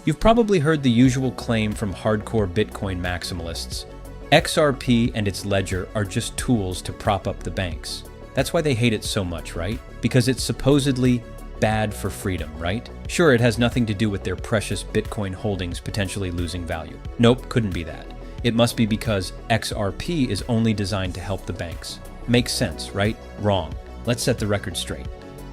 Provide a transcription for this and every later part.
You've probably heard the usual claim from hardcore Bitcoin maximalists. XRP and its ledger are just tools to prop up the banks. That's why they hate it so much, right? Because it's supposedly bad for freedom, right? Sure, it has nothing to do with their precious Bitcoin holdings potentially losing value. Nope, couldn't be that. It must be because XRP is only designed to help the banks. Makes sense, right? Wrong. Let's set the record straight.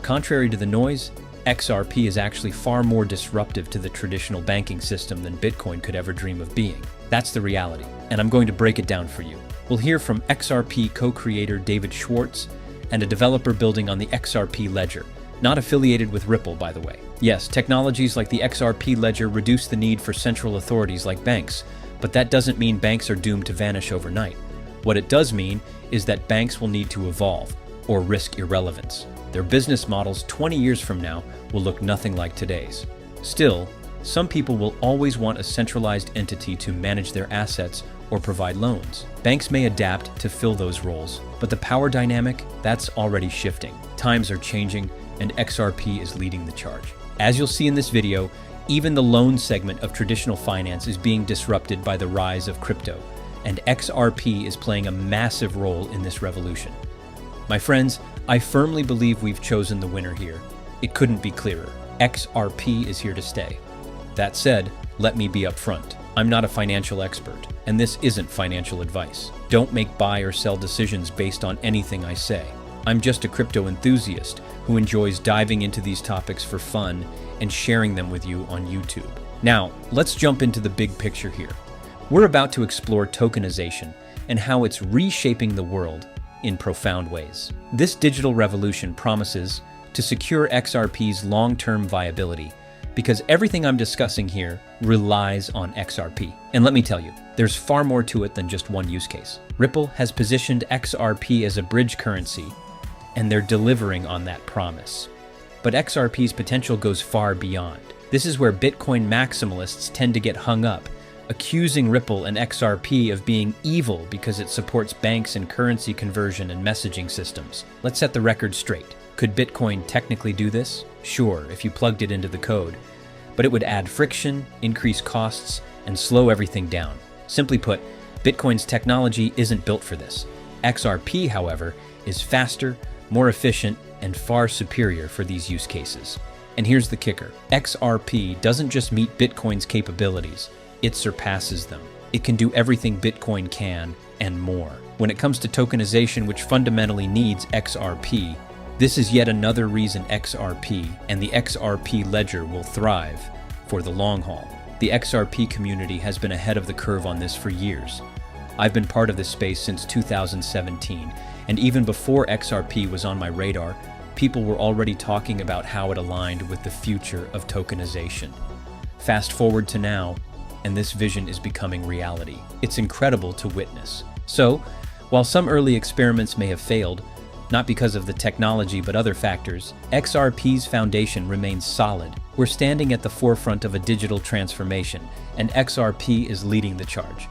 Contrary to the noise, XRP is actually far more disruptive to the traditional banking system than Bitcoin could ever dream of being. That's the reality, and I'm going to break it down for you. We'll hear from XRP co-creator David Schwartz and a developer building on the XRP ledger, not affiliated with Ripple, by the way. Yes, technologies like the XRP ledger reduce the need for central authorities like banks, but that doesn't mean banks are doomed to vanish overnight. What it does mean is that banks will need to evolve or risk irrelevance. Their business models 20 years from now will look nothing like today's. Still, some people will always want a centralized entity to manage their assets or provide loans. Banks may adapt to fill those roles, but the power dynamic, that's already shifting. Times are changing, and XRP is leading the charge. As you'll see in this video, even the loan segment of traditional finance is being disrupted by the rise of crypto, and XRP is playing a massive role in this revolution. My friends, I firmly believe we've chosen the winner here. It couldn't be clearer. XRP is here to stay. That said, let me be upfront. I'm not a financial expert, and this isn't financial advice. Don't make buy or sell decisions based on anything I say. I'm just a crypto enthusiast who enjoys diving into these topics for fun and sharing them with you on YouTube. Now, let's jump into the big picture here. We're about to explore tokenization and how it's reshaping the world in profound ways. This digital revolution promises to secure XRP's long-term viability because everything I'm discussing here relies on XRP. And let me tell you, there's far more to it than just one use case. Ripple has positioned XRP as a bridge currency, and they're delivering on that promise. But XRP's potential goes far beyond. This is where Bitcoin maximalists tend to get hung up, accusing Ripple and XRP of being evil because it supports banks and currency conversion and messaging systems. Let's set the record straight. Could Bitcoin technically do this? Sure, if you plugged it into the code. But it would add friction, increase costs, and slow everything down. Simply put, Bitcoin's technology isn't built for this. XRP, however, is faster, more efficient, and far superior for these use cases. And here's the kicker. XRP doesn't just meet Bitcoin's capabilities, it surpasses them. It can do everything Bitcoin can and more. When it comes to tokenization, which fundamentally needs XRP, this is yet another reason XRP and the XRP ledger will thrive for the long haul. The XRP community has been ahead of the curve on this for years. I've been part of this space since 2017, and even before XRP was on my radar, people were already talking about how it aligned with the future of tokenization. Fast forward to now, and this vision is becoming reality. It's incredible to witness. So, while some early experiments may have failed, not because of the technology but other factors, XRP's foundation remains solid. We're standing at the forefront of a digital transformation, and XRP is leading the charge.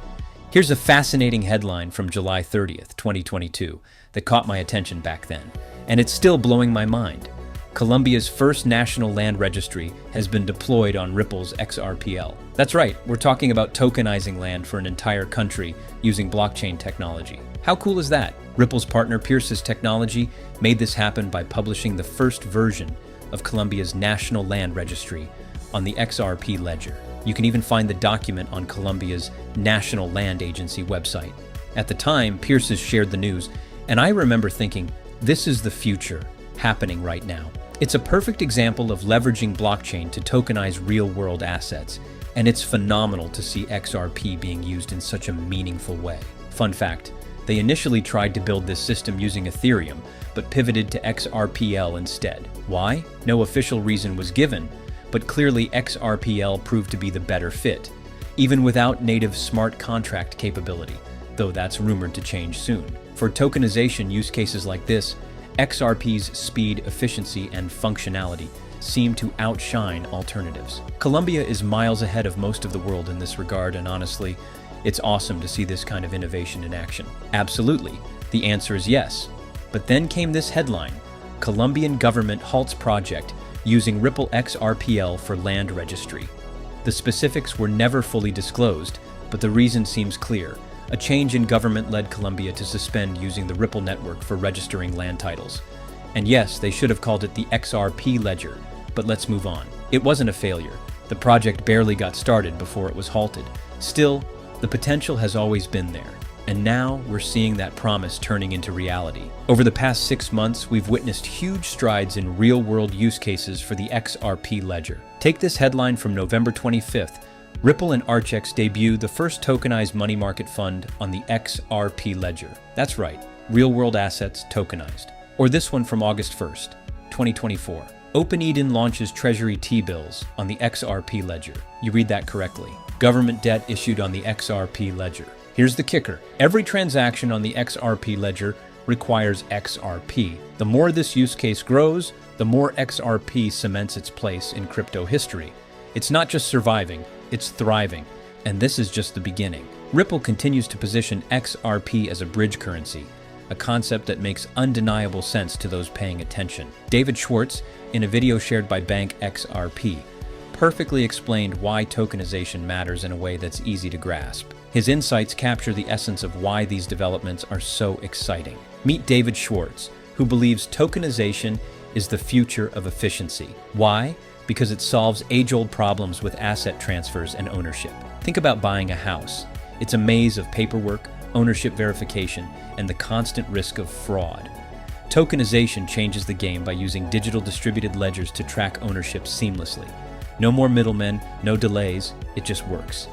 Here's a fascinating headline from July 30th, 2022, that caught my attention back then, and it's still blowing my mind. Colombia's first national land registry has been deployed on Ripple's XRPL. That's right, we're talking about tokenizing land for an entire country using blockchain technology. How cool is that? Ripple's partner Pierce's technology made this happen by publishing the first version of Colombia's national land registry on the XRP ledger. You can even find the document on Colombia's National Land Agency website. At the time, Pierce's shared the news, and I remember thinking, this is the future happening right now. It's a perfect example of leveraging blockchain to tokenize real-world assets, and it's phenomenal to see XRP being used in such a meaningful way. Fun fact, they initially tried to build this system using Ethereum, but pivoted to XRPL instead. Why? No official reason was given, but clearly XRPL proved to be the better fit, even without native smart contract capability, though that's rumored to change soon. For tokenization use cases like this, XRP's speed, efficiency, and functionality seem to outshine alternatives. Colombia is miles ahead of most of the world in this regard, and honestly, it's awesome to see this kind of innovation in action. Absolutely, the answer is yes. But then came this headline: Colombian government halts project using Ripple XRPL for land registry. The specifics were never fully disclosed, but the reason seems clear: a change in government led Colombia to suspend using the Ripple network for registering land titles. And yes, they should have called it the XRP ledger, but let's move on. It wasn't a failure. The project barely got started before it was halted. Still, the potential has always been there. And now we're seeing that promise turning into reality. Over the past 6 months, we've witnessed huge strides in real-world use cases for the XRP ledger. Take this headline from November 25th. Ripple and Archex debut the first tokenized money market fund on the XRP ledger. That's right, real-world assets tokenized. Or this one from August 1st, 2024. OpenEden launches Treasury T-bills on the XRP ledger. You read that correctly. Government debt issued on the XRP ledger. Here's the kicker. Every transaction on the XRP ledger requires XRP. The more this use case grows, the more XRP cements its place in crypto history. It's not just surviving, it's thriving. And this is just the beginning. Ripple continues to position XRP as a bridge currency, a concept that makes undeniable sense to those paying attention. David Schwartz, in a video shared by Bank XRP, perfectly explained why tokenization matters in a way that's easy to grasp. His insights capture the essence of why these developments are so exciting. Meet David Schwartz, who believes tokenization is the future of efficiency. Why? Because it solves age-old problems with asset transfers and ownership. Think about buying a house. It's a maze of paperwork, ownership verification, and the constant risk of fraud. Tokenization changes the game by using digital distributed ledgers to track ownership seamlessly. No more middlemen, no delays, it just works.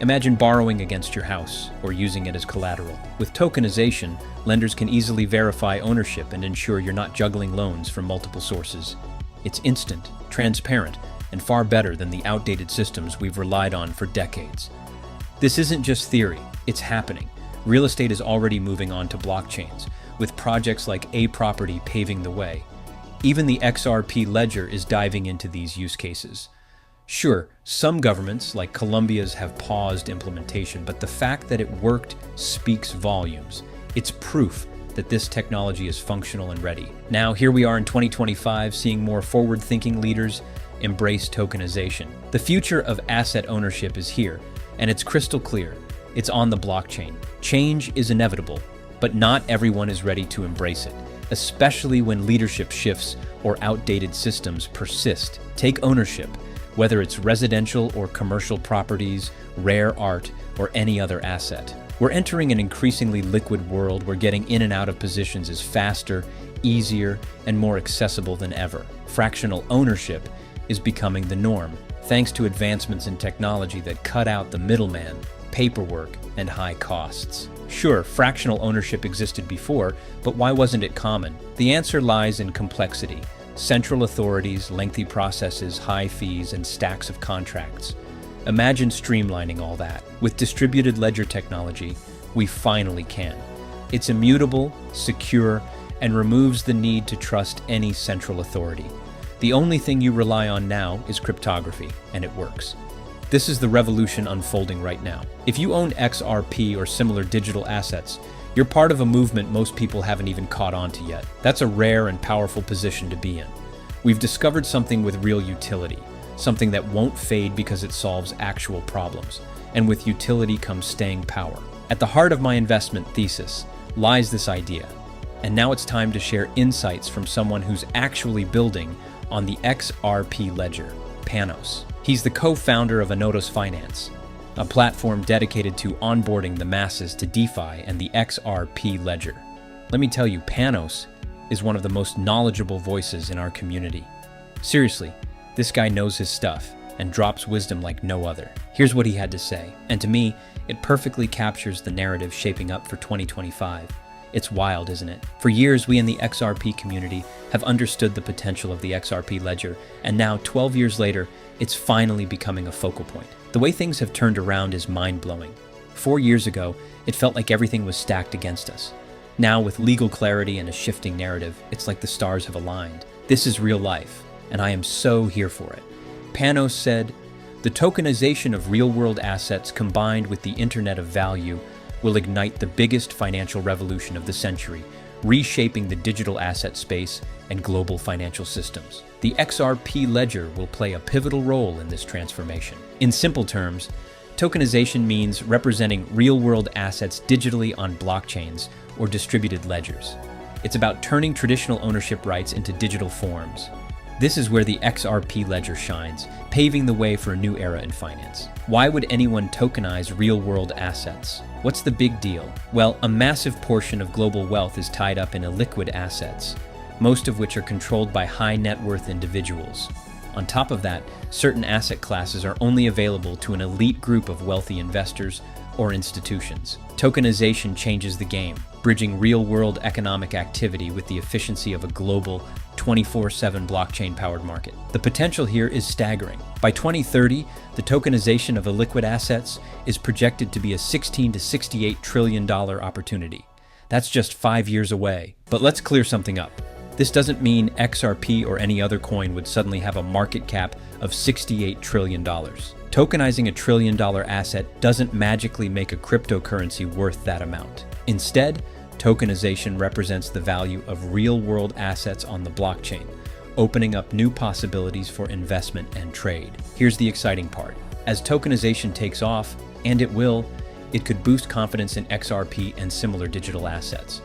Imagine borrowing against your house or using it as collateral. With tokenization, lenders can easily verify ownership and ensure you're not juggling loans from multiple sources. It's instant, transparent, and far better than the outdated systems we've relied on for decades. This isn't just theory, it's happening. Real estate is already moving on to blockchains, with projects like A Property paving the way. Even the XRP ledger is diving into these use cases. Sure, some governments, like Colombia's, have paused implementation, but the fact that it worked speaks volumes. It's proof that this technology is functional and ready. Now, here we are in 2025, seeing more forward-thinking leaders embrace tokenization. The future of asset ownership is here, and it's crystal clear. It's on the blockchain. Change is inevitable, but not everyone is ready to embrace it, especially when leadership shifts or outdated systems persist. Take ownership. Whether it's residential or commercial properties, rare art, or any other asset. We're entering an increasingly liquid world where getting in and out of positions is faster, easier, and more accessible than ever. Fractional ownership is becoming the norm, thanks to advancements in technology that cut out the middleman, paperwork, and high costs. Sure, fractional ownership existed before, but why wasn't it common? The answer lies in complexity. Central authorities, lengthy processes, high fees, and stacks of contracts. Imagine streamlining all that. With distributed ledger technology, we finally can. It's immutable, secure, and removes the need to trust any central authority. The only thing you rely on now is cryptography, and it works. This is the revolution unfolding right now. If you own XRP or similar digital assets, you're part of a movement most people haven't even caught on to yet. That's a rare and powerful position to be in. We've discovered something with real utility, something that won't fade because it solves actual problems. And with utility comes staying power. At the heart of my investment thesis lies this idea. And now it's time to share insights from someone who's actually building on the XRP ledger, Panos. He's the co-founder of Anotos Finance, a platform dedicated to onboarding the masses to DeFi and the XRP ledger. Let me tell you, Panos is one of the most knowledgeable voices in our community. Seriously, this guy knows his stuff and drops wisdom like no other. Here's what he had to say, and to me, it perfectly captures the narrative shaping up for 2025. It's wild, isn't it? For years, we in the XRP community have understood the potential of the XRP ledger, and now, 12 years later, it's finally becoming a focal point. The way things have turned around is mind-blowing. 4 years ago, it felt like everything was stacked against us. Now, with legal clarity and a shifting narrative, it's like the stars have aligned. This is real life, and I am so here for it. Panos said, "The tokenization of real-world assets combined with the Internet of Value will ignite the biggest financial revolution of the century, reshaping the digital asset space and global financial systems. The XRP ledger will play a pivotal role in this transformation." In simple terms, tokenization means representing real-world assets digitally on blockchains or distributed ledgers. It's about turning traditional ownership rights into digital forms. This is where the XRP ledger shines, paving the way for a new era in finance. Why would anyone tokenize real-world assets? What's the big deal? Well, a massive portion of global wealth is tied up in illiquid assets, most of which are controlled by high net worth individuals. On top of that, certain asset classes are only available to an elite group of wealthy investors or institutions. Tokenization changes the game, bridging real-world economic activity with the efficiency of a global 24/7 blockchain-powered market. The potential here is staggering. By 2030, the tokenization of illiquid assets is projected to be a $16 to $68 trillion opportunity. That's just 5 years away. But let's clear something up. This doesn't mean XRP or any other coin would suddenly have a market cap of $68 trillion. Tokenizing a $1 trillion asset doesn't magically make a cryptocurrency worth that amount. Instead, tokenization represents the value of real-world assets on the blockchain, opening up new possibilities for investment and trade. Here's the exciting part. As tokenization takes off, and it will, it could boost confidence in XRP and similar digital assets.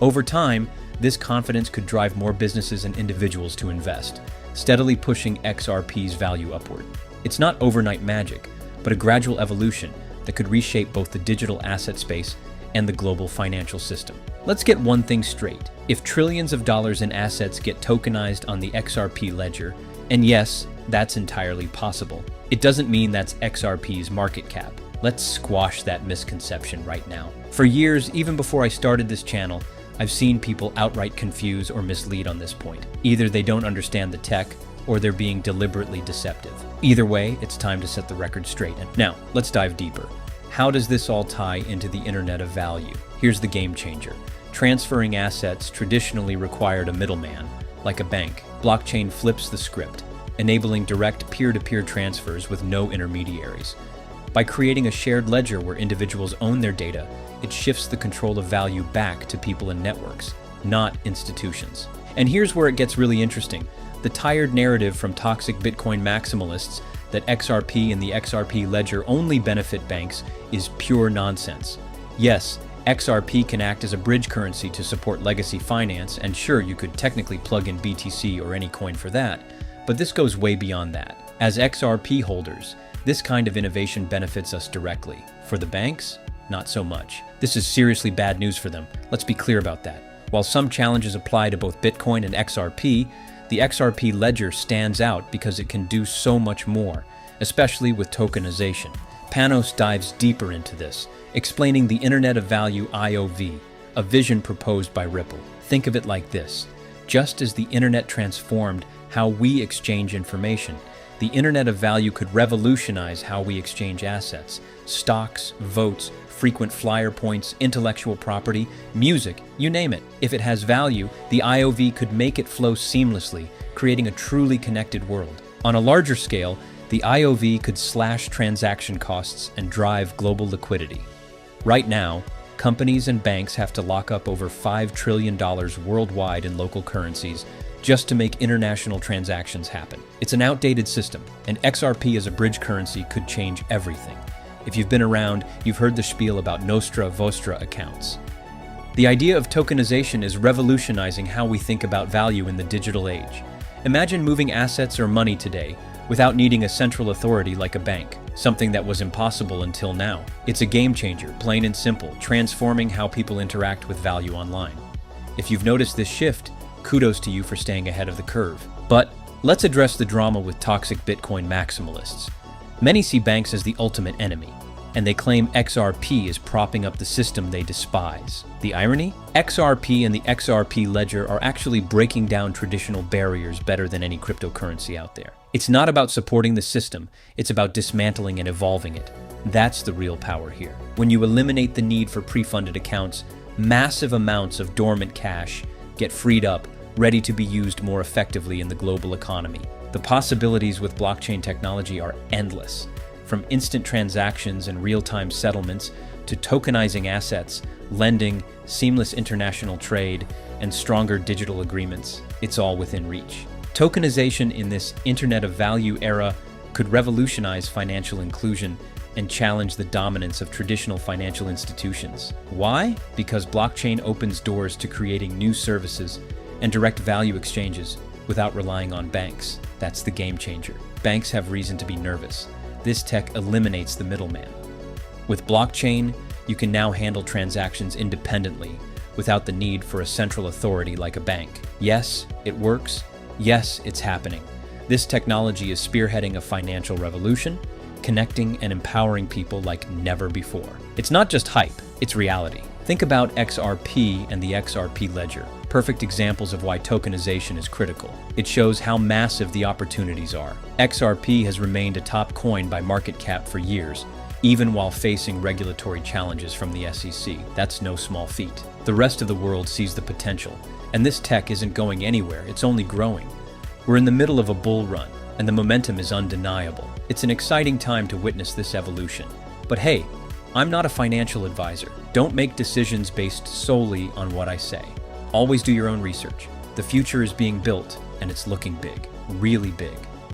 Over time, this confidence could drive more businesses and individuals to invest, steadily pushing XRP's value upward. It's not overnight magic, but a gradual evolution that could reshape both the digital asset space and the global financial system. Let's get one thing straight. If trillions of dollars in assets get tokenized on the XRP ledger, and yes, that's entirely possible, it doesn't mean that's XRP's market cap. Let's squash that misconception right now. For years, even before I started this channel, I've seen people outright confuse or mislead on this point. Either they don't understand the tech, or they're being deliberately deceptive. Either way, it's time to set the record straight. And now, let's dive deeper. How does this all tie into the Internet of Value? Here's the game changer. Transferring assets traditionally required a middleman, like a bank. Blockchain flips the script, enabling direct peer-to-peer transfers with no intermediaries. By creating a shared ledger where individuals own their data, it shifts the control of value back to people and networks, not institutions. And here's where it gets really interesting. The tired narrative from toxic Bitcoin maximalists that XRP and the XRP ledger only benefit banks is pure nonsense. Yes, XRP can act as a bridge currency to support legacy finance, and sure, you could technically plug in BTC or any coin for that, but this goes way beyond that. As XRP holders, this kind of innovation benefits us directly. For the banks, not so much. This is seriously bad news for them. Let's be clear about that. While some challenges apply to both Bitcoin and XRP, the XRP ledger stands out because it can do so much more, especially with tokenization. Panos dives deeper into this, explaining the Internet of Value IOV, a vision proposed by Ripple. Think of it like this. Just as the Internet transformed how we exchange information, the Internet of Value could revolutionize how we exchange assets, stocks, votes, frequent flyer points, intellectual property, music, you name it. If it has value, the IOV could make it flow seamlessly, creating a truly connected world. On a larger scale, the IOV could slash transaction costs and drive global liquidity. Right now, companies and banks have to lock up over $5 trillion worldwide in local currencies just to make international transactions happen. It's an outdated system, and XRP as a bridge currency could change everything. If you've been around, you've heard the spiel about Nostra Vostra accounts. The idea of tokenization is revolutionizing how we think about value in the digital age. Imagine moving assets or money today without needing a central authority like a bank, something that was impossible until now. It's a game changer, plain and simple, transforming how people interact with value online. If you've noticed this shift, kudos to you for staying ahead of the curve. But let's address the drama with toxic Bitcoin maximalists. Many see banks as the ultimate enemy, and they claim XRP is propping up the system they despise. The irony? XRP and the XRP ledger are actually breaking down traditional barriers better than any cryptocurrency out there. It's not about supporting the system, it's about dismantling and evolving it. That's the real power here. When you eliminate the need for pre-funded accounts, massive amounts of dormant cash get freed up, ready to be used more effectively in the global economy. The possibilities with blockchain technology are endless, from instant transactions and real-time settlements to tokenizing assets, lending, seamless international trade, and stronger digital agreements. It's all within reach. Tokenization in this Internet of Value era could revolutionize financial inclusion and challenge the dominance of traditional financial institutions. Why? Because blockchain opens doors to creating new services and direct value exchanges without relying on banks. That's the game changer. Banks have reason to be nervous. This tech eliminates the middleman. With blockchain, you can now handle transactions independently without the need for a central authority like a bank. Yes, it works. Yes, it's happening. This technology is spearheading a financial revolution, connecting and empowering people like never before. It's not just hype, it's reality. Think about XRP and the XRP ledger. Perfect examples of why tokenization is critical. It shows how massive the opportunities are. XRP has remained a top coin by market cap for years, even while facing regulatory challenges from the SEC. That's no small feat. The rest of the world sees the potential, and this tech isn't going anywhere, it's only growing. We're in the middle of a bull run, and the momentum is undeniable. It's an exciting time to witness this evolution. But hey, I'm not a financial advisor. Don't make decisions based solely on what I say. Always do your own research. The future is being built, and it's looking big, really big.